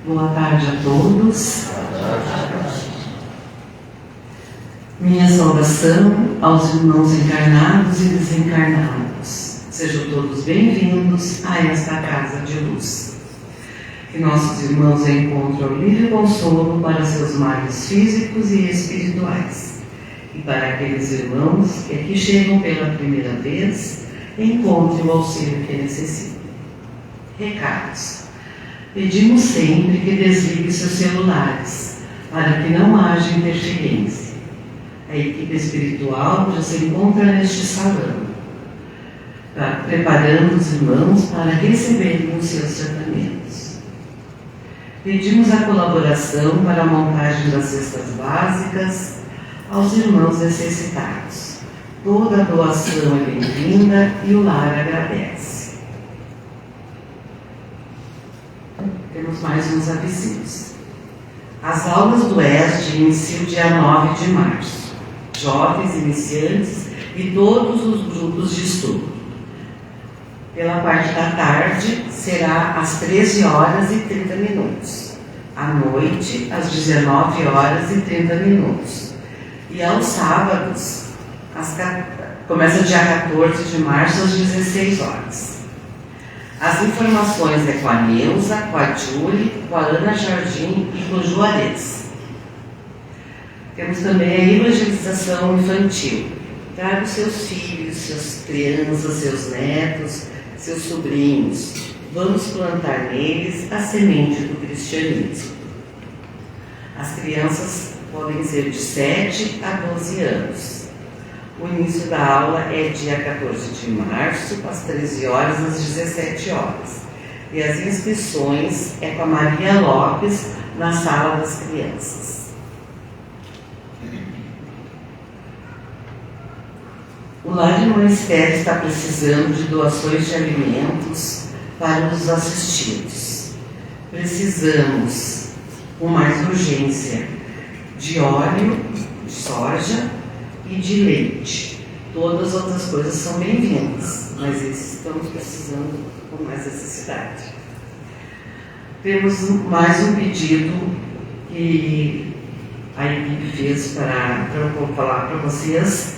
Boa tarde a todos. Minha saudação aos irmãos encarnados e desencarnados. Sejam todos bem-vindos a esta casa de luz. Que nossos irmãos encontrem livre consolo para seus males físicos e espirituais. E para aqueles irmãos que aqui chegam pela primeira vez, encontrem o auxílio que necessitam. Recados. Pedimos sempre que desligue seus celulares, para que não haja interferência. A equipe espiritual já se encontra neste salão, preparando os irmãos para receberem os seus tratamentos. Pedimos a colaboração para a montagem das cestas básicas aos irmãos necessitados. Toda doação é bem-vinda e o lar agradece. Temos mais uns avisos. As aulas do ESD iniciam dia 9 de março. Jovens, iniciantes e todos os grupos de estudo. Pela parte da tarde, será às 13 horas e 30 minutos. À noite, às 19 horas e 30 minutos. E aos sábados, começa dia 14 de março, às 16 horas. As informações é com a Neuza, com a Júlia, com a Ana Jardim e com o Juarez. Temos também a evangelização infantil. Traga os seus filhos, suas crianças, seus netos, seus sobrinhos. Vamos plantar neles a semente do cristianismo. As crianças podem ser de 7 a 12 anos. O início da aula é dia 14 de março, às 13 horas, às 17 horas. E as inscrições é com a Maria Lopes, na sala das crianças. O Lar de Irmã Esther está precisando de doações de alimentos para os assistidos. Precisamos, com mais urgência, de óleo, de soja e de leite. Todas as outras coisas são bem-vindas, mas esses estamos precisando com mais necessidade. Temos mais um pedido que a equipe fez para eu falar para vocês,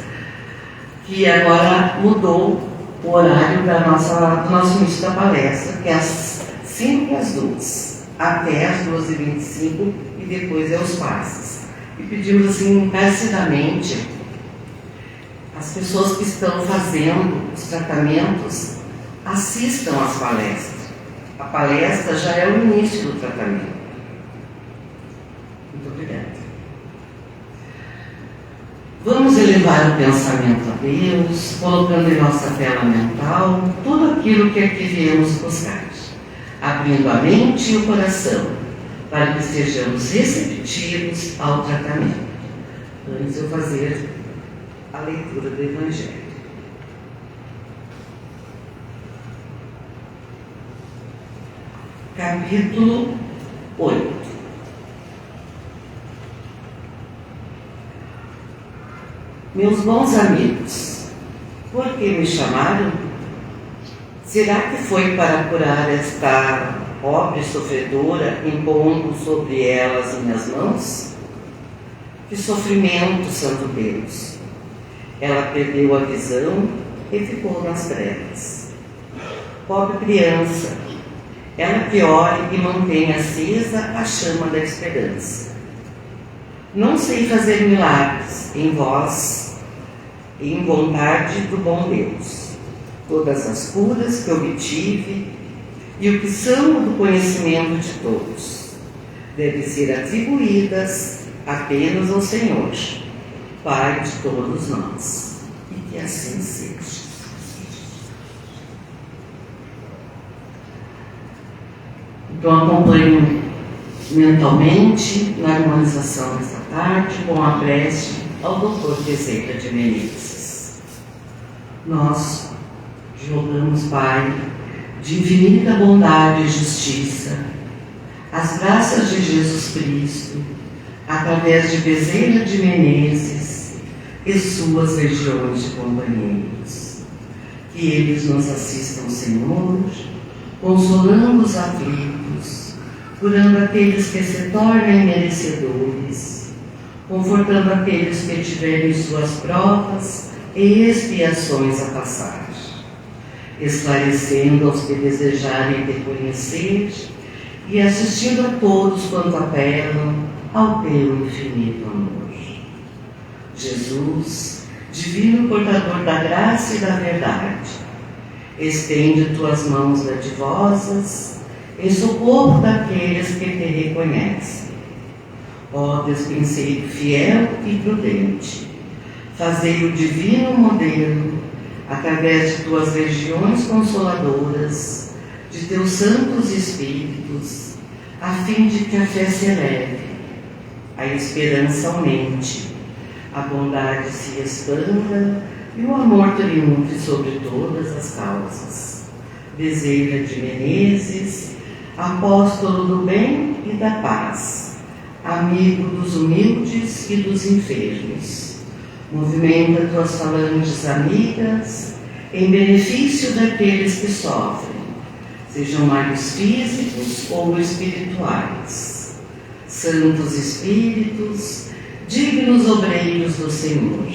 que agora mudou o horário do nosso início da palestra, que é às 5 e às 2, até às 12h25 e depois é os passes. E pedimos assim encarecidamente as pessoas que estão fazendo os tratamentos assistam às palestras. A palestra já é o início do tratamento. Muito obrigada. Vamos elevar o pensamento a Deus, colocando em nossa tela mental tudo aquilo que aqui viemos buscar, abrindo a mente e o coração, para que estejamos receptivos ao tratamento. Antes de eu fazer a leitura do Evangelho. Capítulo 8. Meus bons amigos, por que me chamaram? Será que foi para curar esta pobre sofredora, impondo sobre ela as minhas mãos? Que sofrimento, Santo Deus! Ela perdeu a visão e ficou nas trevas. Pobre criança, ela que ore e mantém acesa a chama da esperança. Não sei fazer milagres em vós e em vontade do bom Deus. Todas as curas que obtive e o que são do conhecimento de todos devem ser atribuídas apenas ao Senhor, Pai de todos nós, e que assim seja. Então acompanho mentalmente na harmonização desta tarde com a prece ao Dr. Bezerra de Menezes. Nós rogamos, Pai, de infinita bondade e justiça, as graças de Jesus Cristo, através de Bezerra de Menezes e suas legiões de companheiros. Que eles nos assistam, Senhor, consolando os aflitos, curando aqueles que se tornem merecedores, confortando aqueles que tiverem suas provas e expiações a passar, esclarecendo aos que desejarem te conhecer e assistindo a todos quanto apelam ao teu infinito amor. Jesus, divino portador da graça e da verdade, estende tuas mãos dadivosas em socorro daqueles que te reconhecem. Ó despenseiro fiel e prudente, fazei o divino modelo, através de tuas legiões consoladoras, de teus santos espíritos, a fim de que a fé se eleve, a esperança aumente, a bondade se expanda e o amor triunfe sobre todas as causas. Bezerra de Menezes, apóstolo do bem e da paz, amigo dos humildes e dos enfermos, movimenta tuas falanges amigas em benefício daqueles que sofrem, sejam males físicos ou espirituais. Santos Espíritos, dignos obreiros do Senhor,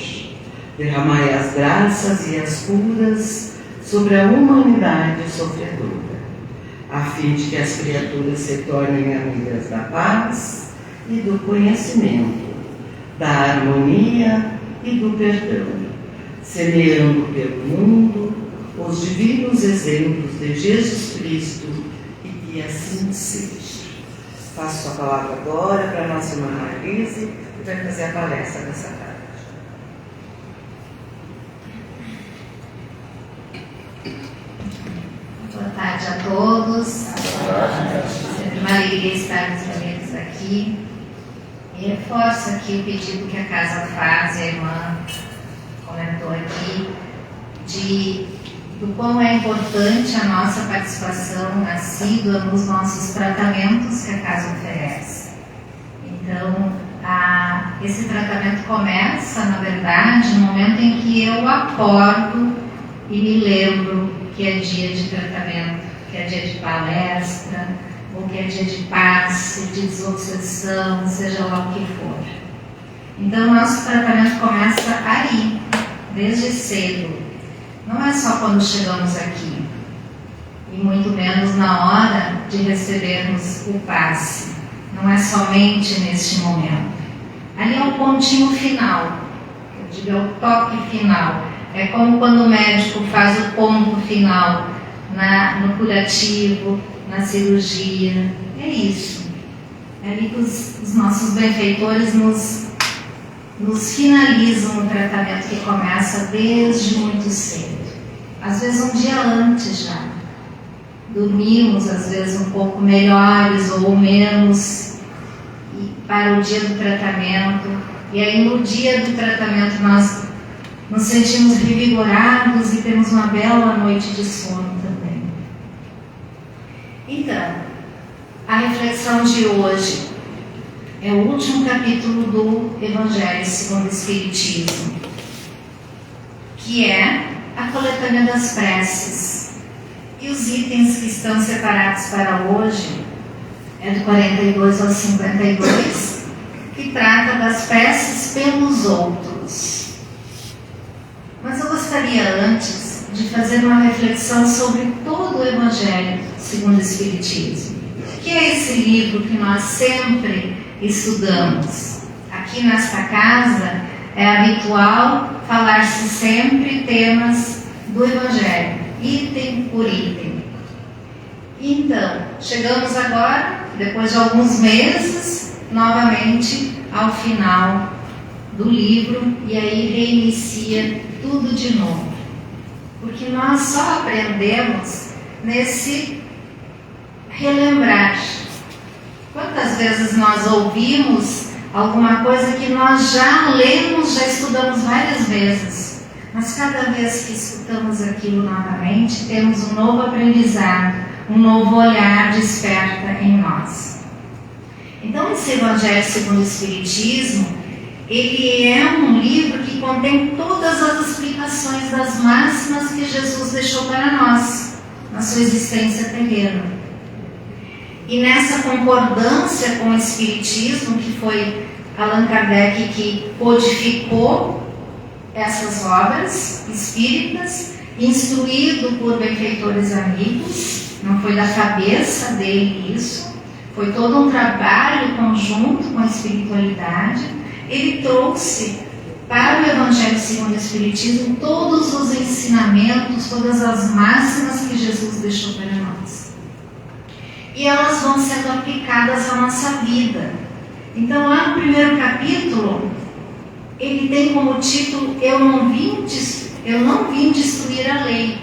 derramai as graças e as curas sobre a humanidade sofredora, a fim de que as criaturas se tornem amigas da paz e do conhecimento, da harmonia e do perdão, semeando pelo mundo os divinos exemplos de Jesus Cristo, e que assim seja. Passo a palavra agora para a nossa irmã Marlise, que vai fazer a palestra dessa tarde. Boa tarde a todos. Sempre uma alegria estar reunidos aqui. E reforço aqui o pedido que a casa faz, e a irmã comentou aqui, do quão é importante a nossa participação assídua nos nossos tratamentos que a casa oferece. Então, esse tratamento começa, na verdade, no momento em que eu acordo e me lembro que é dia de tratamento, que é dia de palestra, ou que é dia de passe, de desobsessão, seja lá o que for. Então, o nosso tratamento começa aí, desde cedo. Não é só quando chegamos aqui, e muito menos na hora de recebermos o passe. Não é somente neste momento. Ali é o pontinho final, eu digo, é o toque final. É como quando o médico faz o ponto final no curativo, na cirurgia. É isso. É ali que os nossos benfeitores nos finalizam o tratamento que começa desde muito cedo. Às vezes um dia antes já. Dormimos às vezes um pouco melhores ou menos para o dia do tratamento. E aí no dia do tratamento nós nos sentimos revigorados e temos uma bela noite de sono também. Então, a reflexão de hoje é o último capítulo do Evangelho segundo o Espiritismo, que é a coletânea das preces. E os itens que estão separados para hoje é do 42 ao 52, que trata das preces pelos outros. Mas eu gostaria antes de fazer uma reflexão sobre todo o Evangelho segundo o Espiritismo, que é esse livro que nós sempre estudamos. Aqui nesta casa é habitual falar-se sempre temas do Evangelho, item por item. Então, chegamos agora, depois de alguns meses, novamente ao final do livro, e aí reinicia tudo de novo. Porque nós só aprendemos nesse relembrar. Quantas vezes nós ouvimos alguma coisa que nós já lemos, já estudamos várias vezes, mas cada vez que escutamos aquilo novamente, temos um novo aprendizado, um novo olhar desperta em nós. Então, esse Evangelho segundo o Espiritismo, ele é um livro que contém todas as explicações das máximas que Jesus deixou para nós, na sua existência terrena. E nessa concordância com o Espiritismo, que foi Allan Kardec que codificou essas obras espíritas, instruído por benfeitores amigos, não foi da cabeça dele isso, foi todo um trabalho conjunto com a espiritualidade. Ele trouxe para o Evangelho segundo o Espiritismo todos os ensinamentos, todas as máximas que Jesus deixou para nós. E elas vão sendo aplicadas à nossa vida. Então, lá no primeiro capítulo, ele tem como título Eu não vim destruir a lei.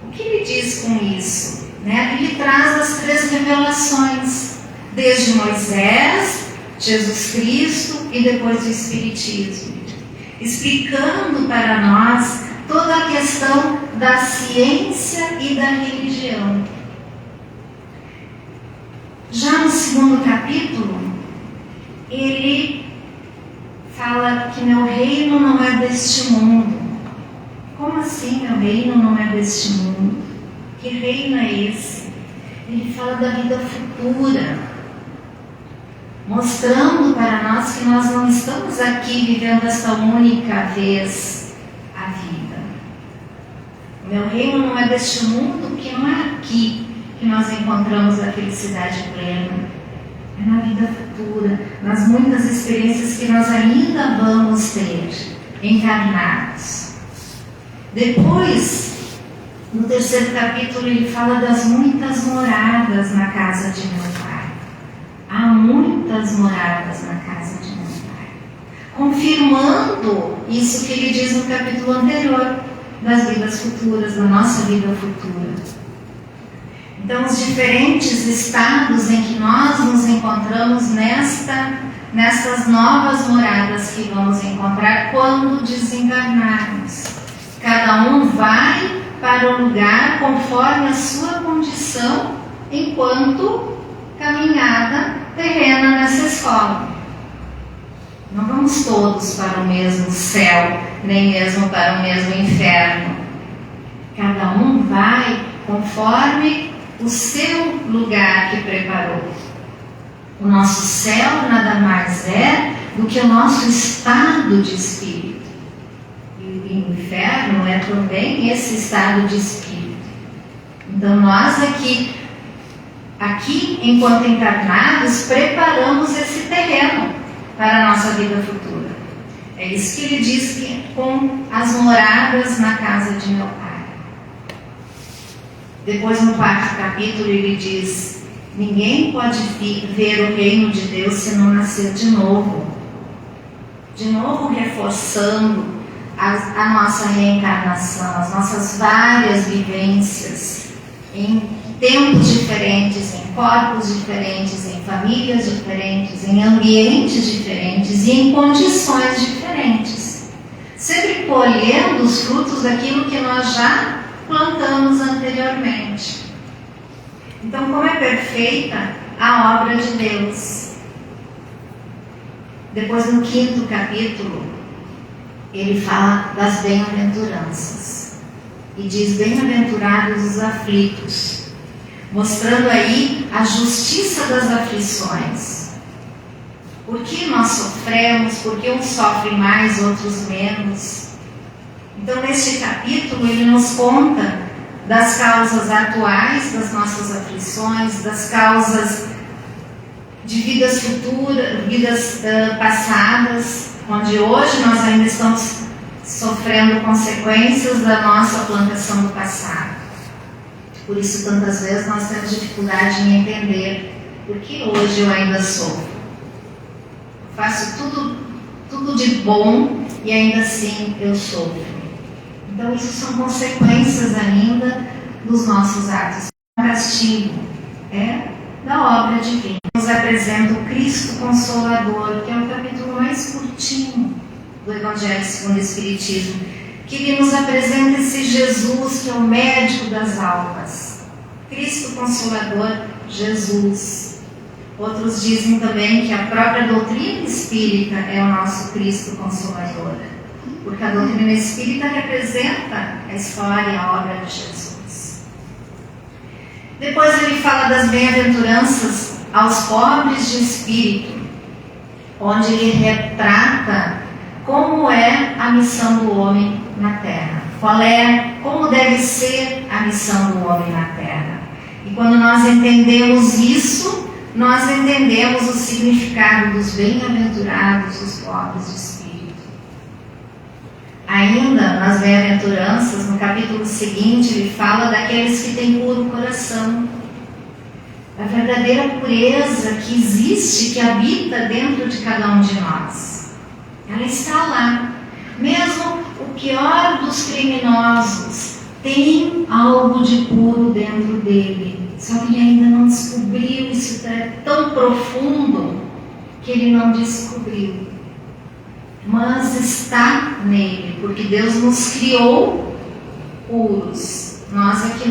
O que ele diz com isso? Ele traz as 3 revelações, desde Moisés, Jesus Cristo e depois o Espiritismo, explicando para nós toda a questão da ciência e da religião. Já no segundo capítulo, ele fala que meu reino não é deste mundo. Como assim meu reino não é deste mundo? Que reino é esse? Ele fala da vida futura, mostrando para nós que nós não estamos aqui vivendo esta única vez a vida. Meu reino não é deste mundo, porque não é aqui que nós encontramos a felicidade plena. É na vida futura, nas muitas experiências que nós ainda vamos ter, encarnados. Depois, no terceiro capítulo, ele fala das muitas moradas na casa de meu Pai. Há muitas moradas na casa de meu Pai. Confirmando isso que ele diz no capítulo anterior, das vidas futuras, da nossa vida futura. Então, os diferentes estados em que nós nos encontramos nestas novas moradas que vamos encontrar quando desencarnarmos. Cada um vai para o lugar conforme a sua condição enquanto caminhada terrena nessa escola. Não vamos todos para o mesmo céu, nem mesmo para o mesmo inferno. Cada um vai conforme o seu lugar que preparou. O nosso céu nada mais é do que o nosso estado de espírito. E o inferno é também esse estado de espírito. Então nós aqui enquanto encarnados, preparamos esse terreno para a nossa vida futura. É isso que ele diz que com as moradas na casa de meu Pai. Depois, no 4º capítulo, ele diz: ninguém pode ver o reino de Deus se não nascer de novo. De novo, reforçando a nossa reencarnação, as nossas várias vivências em tempos diferentes, em corpos diferentes, em famílias diferentes, em ambientes diferentes e em condições diferentes. Sempre colhendo os frutos daquilo que nós já plantamos anteriormente. Então, como é perfeita a obra de Deus. Depois, no 5º capítulo, ele fala das bem-aventuranças e diz: bem-aventurados os aflitos, mostrando aí a justiça das aflições. Por que nós sofremos? Por que uns sofrem mais, outros menos? Então, neste capítulo, ele nos conta das causas atuais das nossas aflições, das causas de vidas futuras, vidas passadas, onde hoje nós ainda estamos sofrendo consequências da nossa plantação do passado. Por isso, tantas vezes, nós temos dificuldade em entender por que hoje eu ainda sofro. Faço tudo de bom e ainda assim eu sofro. Então, isso são consequências ainda dos nossos atos. O castigo é da obra divina. Nos apresenta o Cristo Consolador, que é o capítulo mais curtinho do Evangelho segundo o Espiritismo, que ele nos apresenta esse Jesus que é o médico das almas. Cristo Consolador, Jesus. Outros dizem também que a própria doutrina espírita é o nosso Cristo Consolador, porque a doutrina espírita representa a história e a obra de Jesus. Depois ele fala das bem-aventuranças aos pobres de espírito, onde ele retrata como é a missão do homem na Terra. Como deve ser a missão do homem na Terra. E quando nós entendemos isso, nós entendemos o significado dos bem-aventurados, os pobres de espírito. Ainda nas bem-aventuranças, no capítulo seguinte, ele fala daqueles que têm puro coração. A verdadeira pureza que existe, que habita dentro de cada um de nós. Ela está lá. Mesmo o pior dos criminosos tem algo de puro dentro dele. Só que ele ainda não descobriu, isso é tão profundo que ele não descobriu. Mas está nele, porque Deus nos criou puros. Nós é que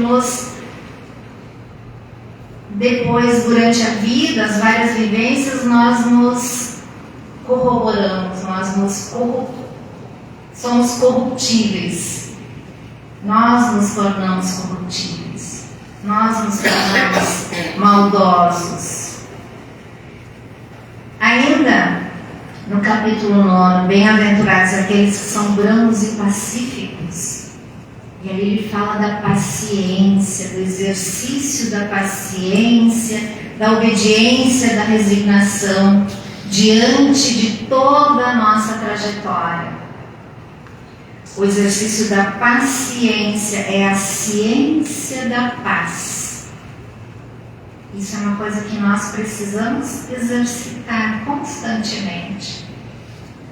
depois, durante a vida, as várias vivências, nós nos corroboramos, somos corruptíveis. Nós nos tornamos corruptíveis. Nós nos tornamos maldosos. Ainda no capítulo 9, bem-aventurados aqueles que são brandos e pacíficos. E aí ele fala da paciência, do exercício da paciência, da obediência, da resignação diante de toda a nossa trajetória. O exercício da paciência é a ciência da paz. Isso é uma coisa que nós precisamos exercitar constantemente.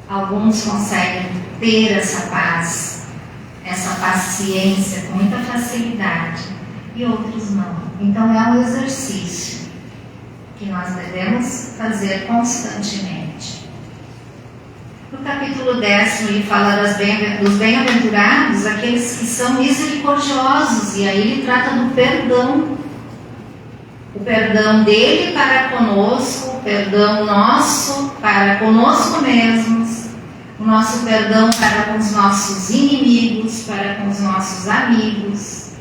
Alguns conseguem ter essa paz, essa paciência com muita facilidade e outros não. Então é um exercício que nós devemos fazer constantemente. No capítulo 10 ele fala dos bem-aventurados, aqueles que são misericordiosos, e aí ele trata do perdão. O perdão dele para conosco, o perdão nosso para conosco mesmos, o nosso perdão para com os nossos inimigos, para com os nossos amigos.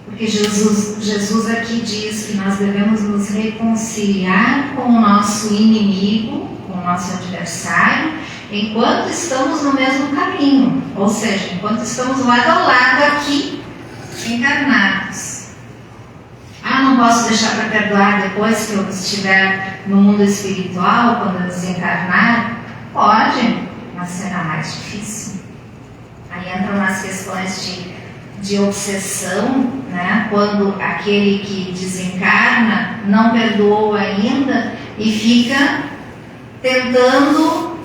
Porque Jesus aqui diz que nós devemos nos reconciliar com o nosso inimigo, com o nosso adversário, enquanto estamos no mesmo caminho, ou seja, enquanto estamos lado a lado aqui, encarnados. Não posso deixar para perdoar depois que eu estiver no mundo espiritual, quando eu desencarnar? Pode, mas será mais difícil. Aí entram nas questões de obsessão, né? Quando aquele que desencarna não perdoou ainda e fica tentando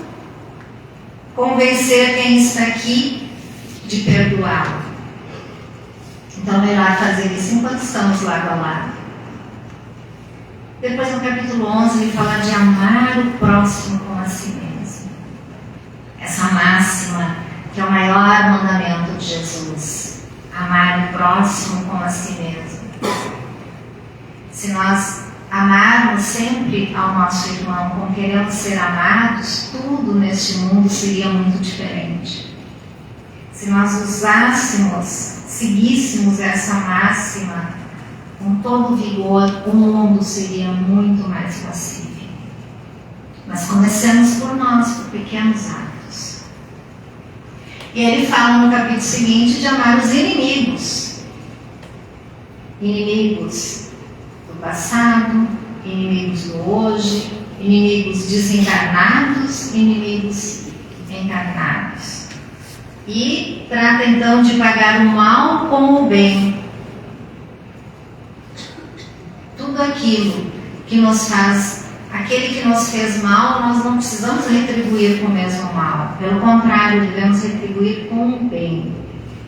convencer quem está aqui de perdoá-lo. Então é melhor fazer isso enquanto estamos lado a lado. Depois no capítulo 11 ele fala de amar o próximo como a si mesmo. Essa máxima que é o maior mandamento de Jesus. Amar o próximo como a si mesmo. Se nós amarmos sempre ao nosso irmão como queremos ser amados, tudo neste mundo seria muito diferente. Se nós seguíssemos essa máxima com todo vigor, o mundo seria muito mais pacífico. Mas comecemos por nós, por pequenos atos. E ele fala no capítulo seguinte de amar os inimigos. Inimigos do passado, inimigos do hoje, inimigos desencarnados, inimigos encarnados. E trata então de pagar o mal com o bem. Tudo aquilo que nos faz, aquele que nos fez mal, nós não precisamos retribuir com o mesmo mal. Pelo contrário, devemos retribuir com o bem.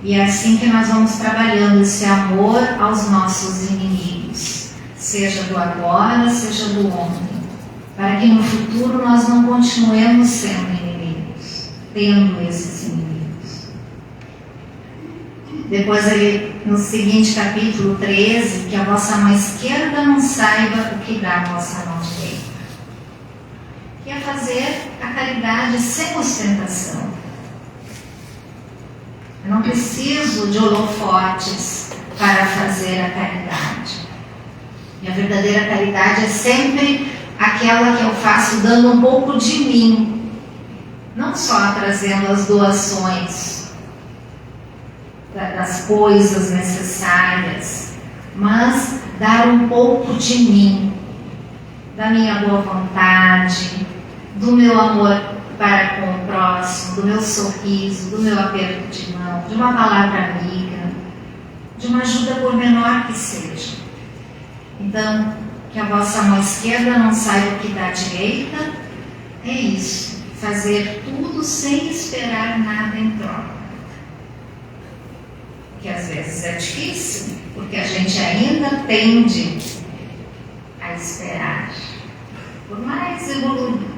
E é assim que nós vamos trabalhando esse amor aos nossos inimigos, seja do agora, seja do ontem, para que no futuro nós não continuemos sendo inimigos, tendo esses inimigos. Depois ele, no seguinte capítulo 13, que a vossa mão esquerda não saiba o que dá a vossa mão direita. Que é fazer a caridade sem ostentação. Eu não preciso de holofotes para fazer a caridade. E a verdadeira caridade é sempre aquela que eu faço dando um pouco de mim, não só trazendo as doações das coisas necessárias, mas dar um pouco de mim, da minha boa vontade, do meu amor para com o próximo, do meu sorriso, do meu aperto de mão, de uma palavra amiga, de uma ajuda por menor que seja. Então, que a vossa mão esquerda não saiba o que dá a direita, é isso, fazer tudo sem esperar nada em troca. Que às vezes é difícil, porque a gente ainda tende a esperar. Por mais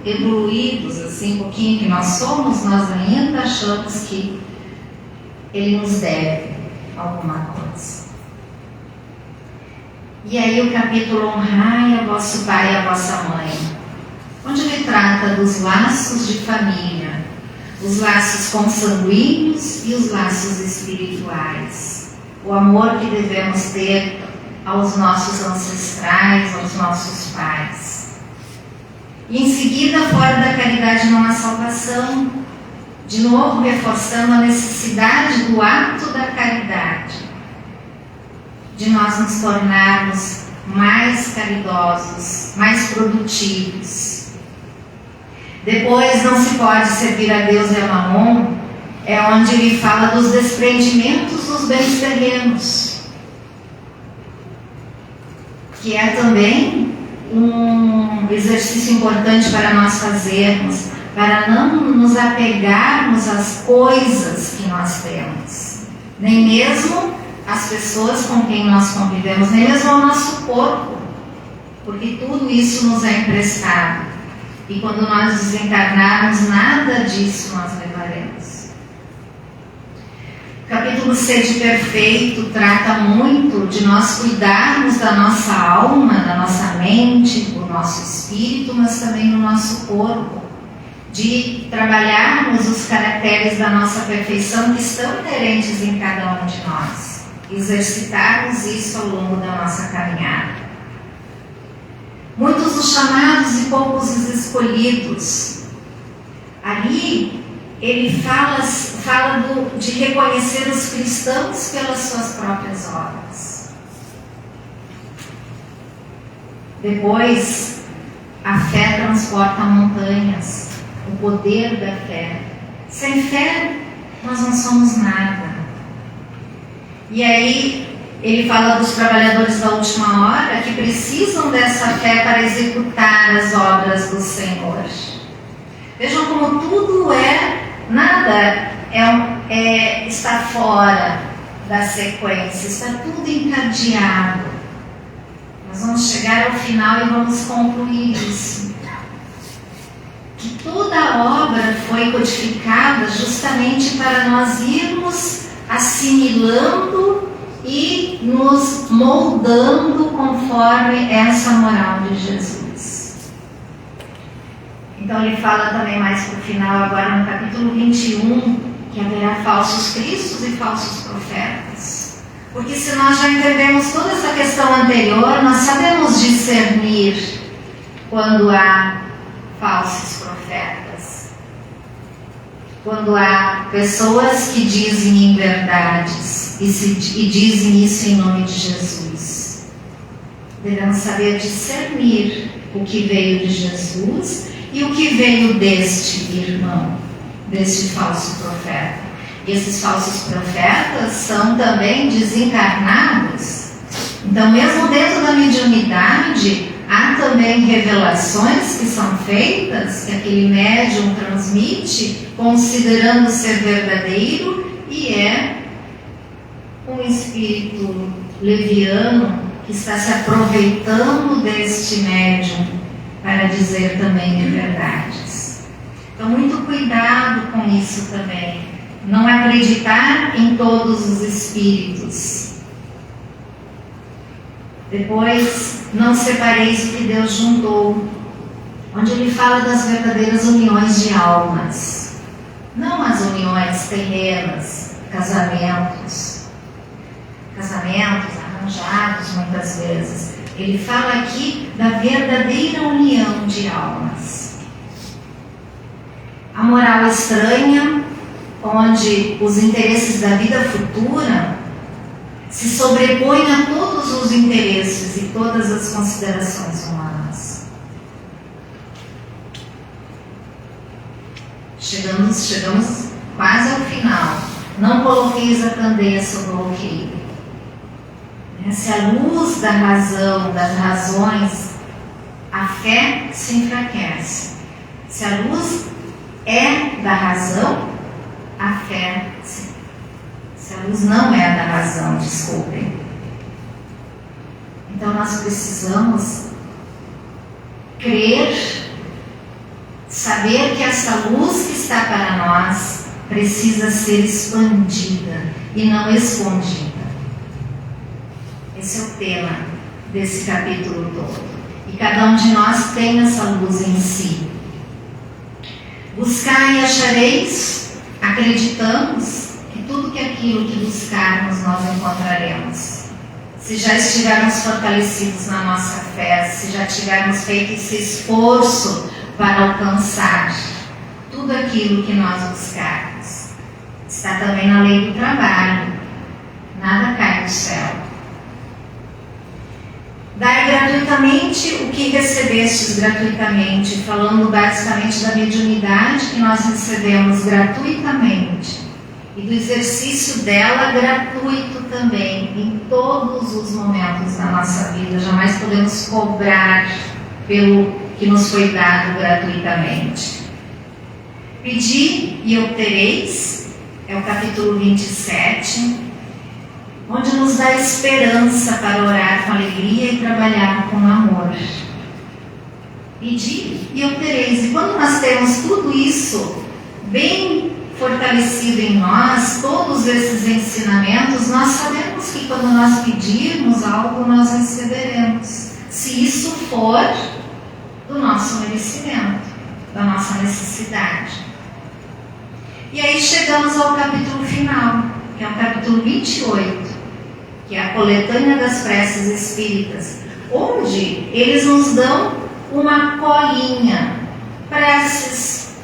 evoluídos, assim, um pouquinho que nós somos, nós ainda achamos que Ele nos deve alguma coisa. E aí o capítulo Honrai a vosso pai e a vossa mãe, onde ele trata dos laços de família, os laços consanguíneos e os laços espirituais, o amor que devemos ter aos nossos ancestrais, aos nossos pais. E em seguida, fora da caridade não há salvação, de novo reforçando a necessidade do ato da caridade, de nós nos tornarmos mais caridosos, mais produtivos. Depois, não se pode servir a Deus e a Mamon, é onde ele fala dos desprendimentos dos bens terrenos, que é também um exercício importante para nós fazermos, para não nos apegarmos às coisas que nós temos, nem mesmo às pessoas com quem nós convivemos, nem mesmo ao nosso corpo, porque tudo isso nos é emprestado. E quando nós desencarnarmos, nada disso nós levaremos. O capítulo Sede Perfeito trata muito de nós cuidarmos da nossa alma, da nossa mente, do nosso espírito, mas também do nosso corpo. De trabalharmos os caracteres da nossa perfeição que estão inerentes em cada um de nós. Exercitarmos isso ao longo da nossa caminhada. Muitos os chamados e poucos os escolhidos. Ali ele fala de reconhecer os cristãos pelas suas próprias obras. Depois, a fé transporta montanhas, o poder da fé. Sem fé, nós não somos nada. E aí, ele fala dos trabalhadores da última hora que precisam dessa fé para executar as obras do Senhor. Vejam como tudo nada está fora da sequência, está tudo encadeado. Nós vamos chegar ao final e vamos concluir isso. Que toda a obra foi codificada justamente para nós irmos assimilando e nos moldando conforme essa moral de Jesus. Então ele fala também mais para o final, agora no capítulo 21, que haverá falsos cristos e falsos profetas. Porque se nós já entendemos toda essa questão anterior, nós sabemos discernir quando há falsos profetas. Quando há pessoas que dizem inverdades e dizem isso em nome de Jesus. Devemos saber discernir o que veio de Jesus e o que veio deste irmão, deste falso profeta. E esses falsos profetas são também desencarnados. Então, mesmo dentro da mediunidade, há também revelações que são feitas, que aquele médium transmite, considerando ser verdadeiro, e é um espírito leviano que está se aproveitando deste médium para dizer também verdades. Então, muito cuidado com isso também. Não acreditar em todos os espíritos. Depois, não separeis o que Deus juntou, onde ele fala das verdadeiras uniões de almas, não as uniões terrenas, casamentos arranjados muitas vezes, Ele fala aqui da verdadeira união de almas. A moral estranha, onde os interesses da vida futura se sobrepõem a todos os interesses e todas as considerações humanas. Chegamos quase ao final. Não coloqueis a candeia sobre o alqueire. Se a luz da razão, das razões, a fé se enfraquece. Se a luz é da razão, a fé se a luz não é da razão, desculpem. Então nós precisamos crer, saber que essa luz que está para nós precisa ser expandida e não escondida. Esse é o tema desse capítulo todo. E cada um de nós tem essa luz em si. Buscai e achareis, acreditamos que tudo que aquilo que buscarmos nós encontraremos. Se já estivermos fortalecidos na nossa fé, se já tivermos feito esse esforço para alcançar tudo aquilo que nós buscarmos. Está também na lei do trabalho. Nada cai do céu. Dai gratuitamente o que recebestes gratuitamente, falando basicamente da mediunidade que nós recebemos gratuitamente e do exercício dela gratuito também, em todos os momentos da nossa vida. Jamais podemos cobrar pelo que nos foi dado gratuitamente. Pedi e obtereis, é o capítulo 27, onde nos dá esperança para orar com alegria e trabalhar com amor. Pedi e obtereis. E quando nós temos tudo isso bem fortalecido em nós, todos esses ensinamentos, nós sabemos que quando nós pedirmos algo, nós receberemos. Se isso for do nosso merecimento, da nossa necessidade. E aí chegamos ao capítulo final, que é o capítulo 28, que é a coletânea das preces espíritas, onde eles nos dão uma colinha, preces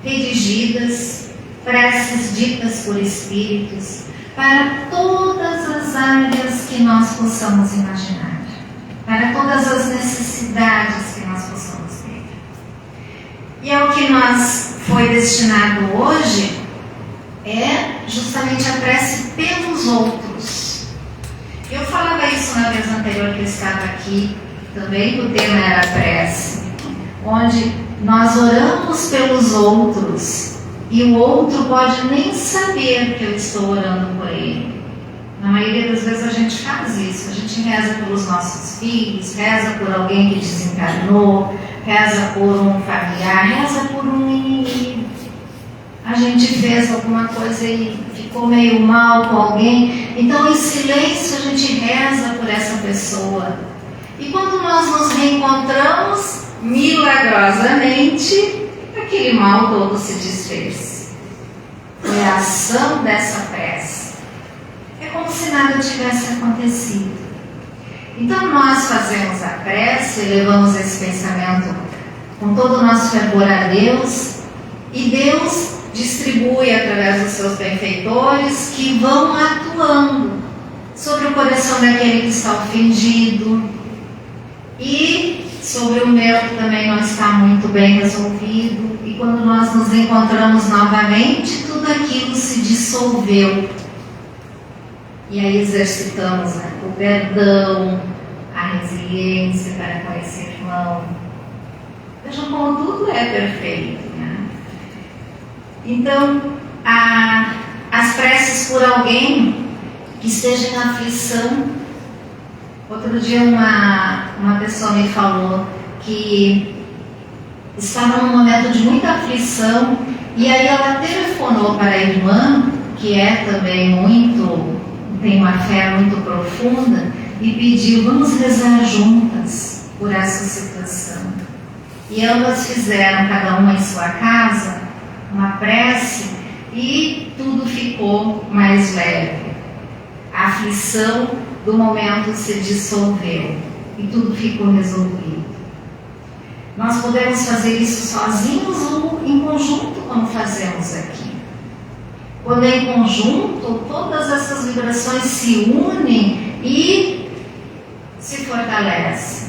redigidas, preces ditas por espíritos, para todas as áreas que nós possamos imaginar, para todas as necessidades que nós possamos ter. E é o que nós foi destinado hoje, é justamente a prece pelos outros. Eu falava isso na vez anterior que eu estava aqui, também o tema era a prece, onde nós oramos pelos outros e o outro pode nem saber que eu estou orando por ele. Na maioria das vezes a gente faz isso, a gente reza pelos nossos filhos, reza por alguém que desencarnou, reza por um familiar, reza por um inimigo. A gente fez alguma coisa e ficou meio mal com alguém, então em silêncio a gente reza por essa pessoa. E quando nós nos reencontramos, milagrosamente, aquele mal todo se desfez. Foi a ação dessa prece. É como se nada tivesse acontecido. Então nós fazemos a prece, levamos esse pensamento com todo o nosso fervor a Deus, e Deus distribui através dos seus benfeitores que vão atuando sobre o coração daquele que está ofendido e sobre o meu que também não está muito bem resolvido. E quando nós nos encontramos novamente, tudo aquilo se dissolveu. E aí exercitamos o perdão, a resiliência para com esse irmão. Vejam como tudo é perfeito, né? Então, as preces por alguém que esteja em aflição. Outro dia uma pessoa me falou que estava num momento de muita aflição e aí ela telefonou para a irmã, que é também tem uma fé muito profunda, e pediu: vamos rezar juntas por essa situação. E ambas fizeram, cada uma em sua casa, uma prece e tudo ficou mais leve. A aflição do momento se dissolveu. e tudo ficou resolvido. Nós podemos fazer isso sozinhos ou em conjunto, como fazemos aqui. Quando é em conjunto, todas essas vibrações se unem e se fortalecem.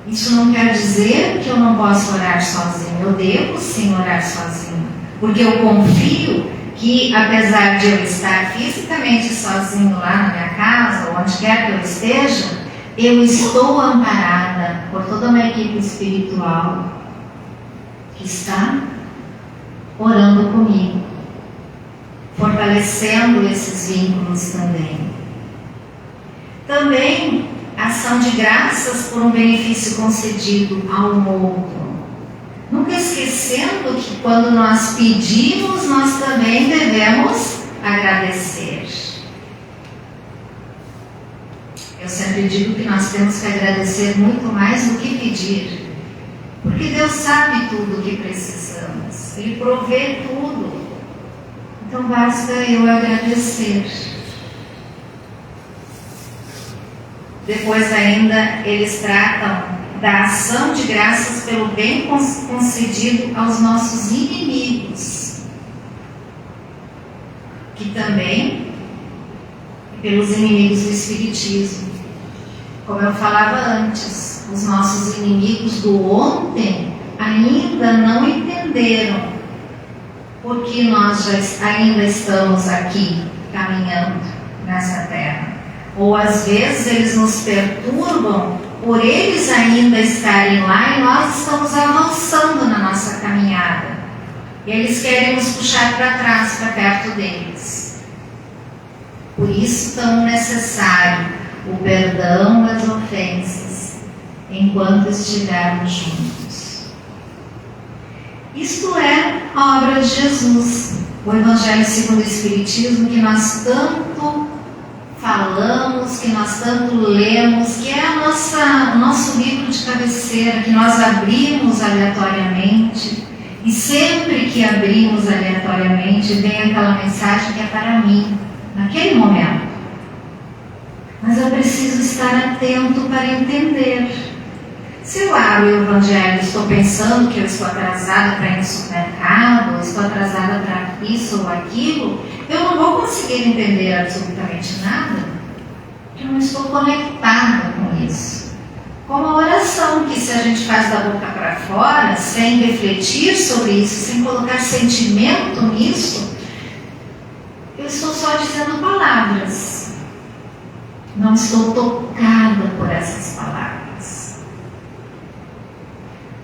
Isso não quer dizer que eu não posso orar sozinho. Eu devo sim orar sozinho, porque eu confio que, apesar de eu estar fisicamente sozinho lá na minha casa, ou onde quer que eu esteja, eu estou amparada por toda uma equipe espiritual que está orando comigo, fortalecendo esses vínculos também. Também ação de graças por um benefício concedido ao outro. Nunca esquecendo que quando nós pedimos, nós também devemos agradecer. Eu sempre digo que nós temos que agradecer muito mais do que pedir, porque Deus sabe tudo o que precisamos, Ele provê tudo. Então basta eu agradecer. Depois ainda eles tratam da ação de graças pelo bem concedido aos nossos inimigos, que também pelos inimigos do Espiritismo. Como eu falava antes, os nossos inimigos do ontem ainda não entenderam porque nós ainda estamos aqui caminhando nessa terra. Ou às vezes eles nos perturbam por eles ainda estarem lá e nós estamos avançando na nossa caminhada. E eles querem nos puxar para trás, para perto deles. Por isso tão necessário o perdão das ofensas enquanto estivermos juntos. Isto é a obra de Jesus, o Evangelho segundo o Espiritismo, que nós tanto falamos, que nós tanto lemos, que é o nosso livro de cabeceira, que nós abrimos aleatoriamente, e sempre que abrimos aleatoriamente vem aquela mensagem que é para mim, naquele momento. Mas eu preciso estar atento para entender. Se eu abro o Evangelho e estou pensando que eu estou atrasada para ir no supermercado, ou estou atrasada para isso ou aquilo, eu não vou conseguir entender absolutamente nada, porque eu não estou conectada com isso. Como a oração, que se a gente faz da boca para fora, sem refletir sobre isso, sem colocar sentimento nisso, eu estou só dizendo palavras. Não estou tocada por essas palavras.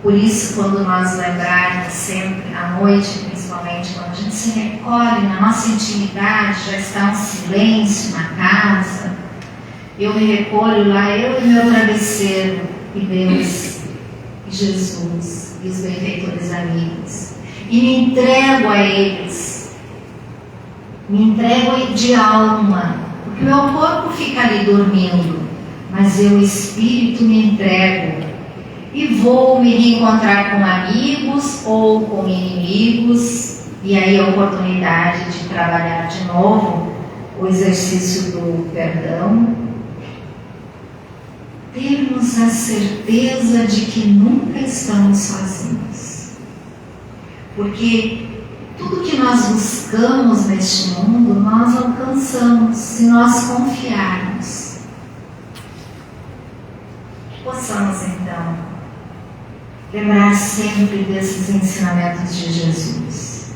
Por isso, quando nós lembrarmos sempre, à noite, principalmente, quando a gente se recolhe na nossa intimidade, já está um silêncio na casa, eu me recolho lá, eu e meu travesseiro, e Deus, e Jesus, e os benfeitores amigos, e me entrego a eles, me entrego de alma, porque o meu corpo fica ali dormindo, mas eu, o espírito, me entrego. E vou me reencontrar com amigos ou com inimigos, e aí a oportunidade de trabalhar de novo o exercício do perdão. Termos a certeza de que nunca estamos sozinhos. Porque tudo que nós buscamos neste mundo, nós alcançamos se nós confiarmos. Que possamos então lembrar sempre desses ensinamentos de Jesus.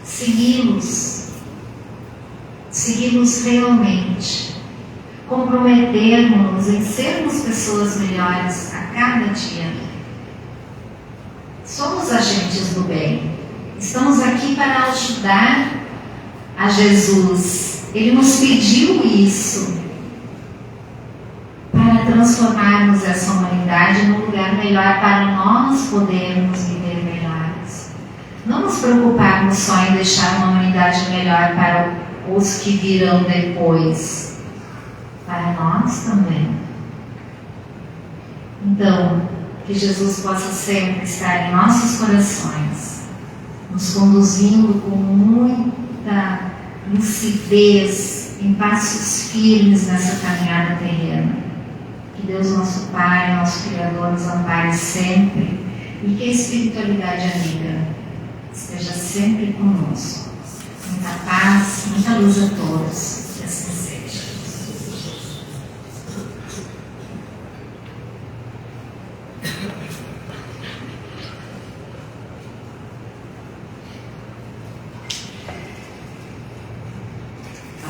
Segui-los realmente. Comprometermos-nos em sermos pessoas melhores a cada dia. Somos agentes do bem. Estamos aqui para ajudar a Jesus. Ele nos pediu isso, para transformarmos essa humanidade num lugar melhor para nós podermos viver melhores. Não nos preocuparmos só em deixar uma humanidade melhor para os que virão depois, para nós também. Então, que Jesus possa sempre estar em nossos corações, nos conduzindo com muita lucidez, em passos firmes nessa caminhada terrena. Que Deus, nosso Pai, nosso Criador, nos ampare sempre e que a espiritualidade amiga esteja sempre conosco. Muita paz, muita luz a todos. Que assim seja.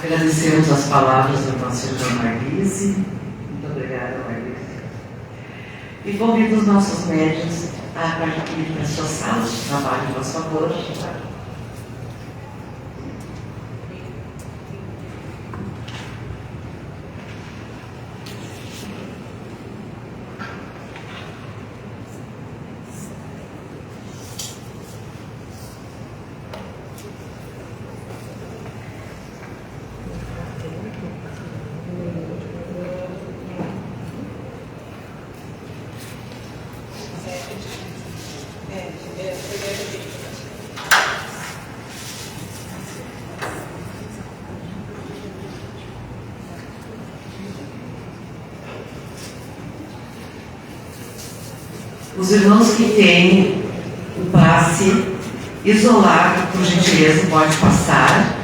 Agradecemos as palavras da nossa irmã Marlise. Muito obrigada, Marlise. E convido os nossos médiuns a partir das suas salas de trabalho, por favor. Os irmãos que têm o passe isolado, por gentileza, pode passar,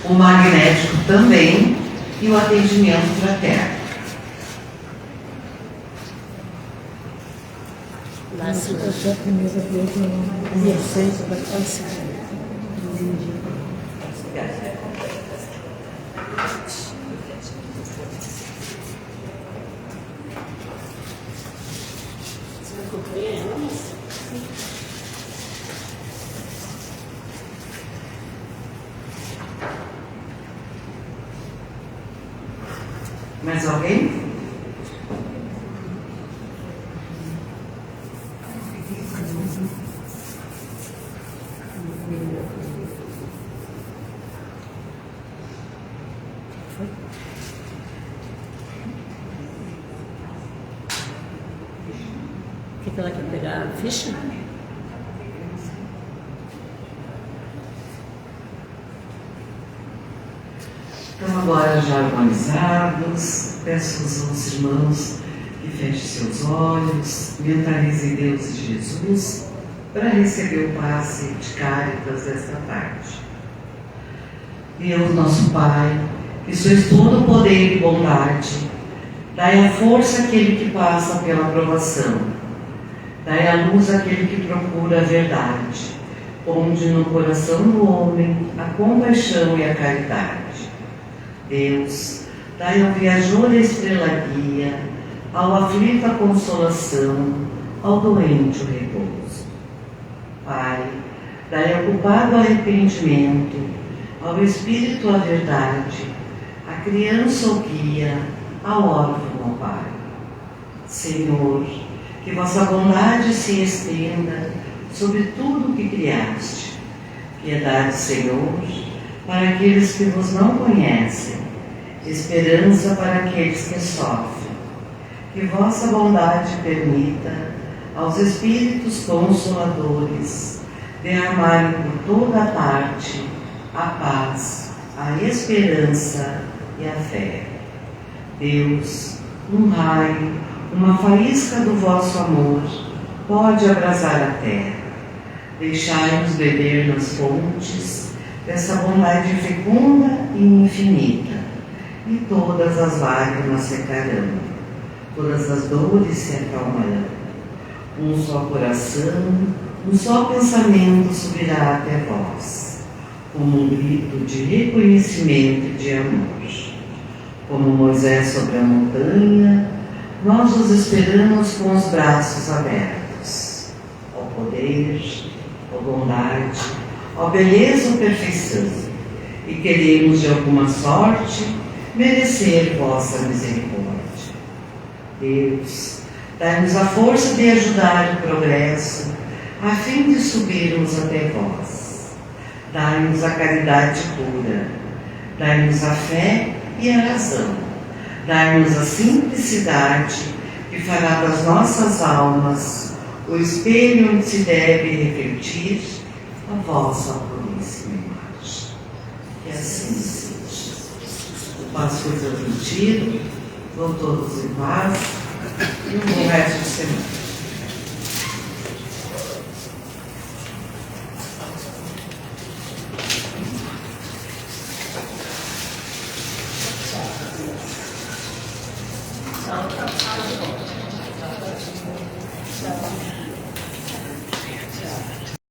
o magnético também e o atendimento fraterno. Lá se eu a primeira vez, eu não sei se vai passar. Mais alguém? O que ela quer pegar? A ficha? Então, agora já organizados, peço aos irmãos que fechem seus olhos, mentalizem Deus e Jesus para receber o passe de Cáritas desta tarde. Deus, nosso Pai, que sois todo poder e bondade, dai a força àquele que passa pela provação, dai a luz àquele que procura a verdade, ponde no coração do homem a compaixão e a caridade. Deus, dai ao viajor a estrela guia, ao aflito a consolação, ao doente o repouso. Pai, dai ao culpado o arrependimento, ao espírito a verdade, à criança o guia, ao órfão o Pai. Senhor, que vossa bondade se estenda sobre tudo o que criaste. Piedade, Senhor, para aqueles que vos não conhecem, esperança para aqueles que sofrem. Que vossa bondade permita aos Espíritos Consoladores derramarem por toda a parte a paz, a esperança e a fé. Deus, um raio, uma faísca do vosso amor pode abrasar a terra. Deixai-nos beber nas fontes dessa bondade fecunda e infinita, e todas as lágrimas secarão, todas as dores se acalmarão. Um só coração, um só pensamento subirá até vós, como um grito de reconhecimento e de amor. Como Moisés sobre a montanha, nós os esperamos com os braços abertos. Ó poder, ó bondade, ó beleza, ó perfeição, e queremos de alguma sorte merecer vossa misericórdia. Deus, dai-nos a força de ajudar o progresso, a fim de subirmos até vós. Dai-nos a caridade pura, dai-nos a fé e a razão, dai-nos a simplicidade que fará das nossas almas o espelho onde se deve refletir a vossa puríssima imagem. Que assim seja. O passo foi transmitido, Vão todos em paz e um bom resto de semana.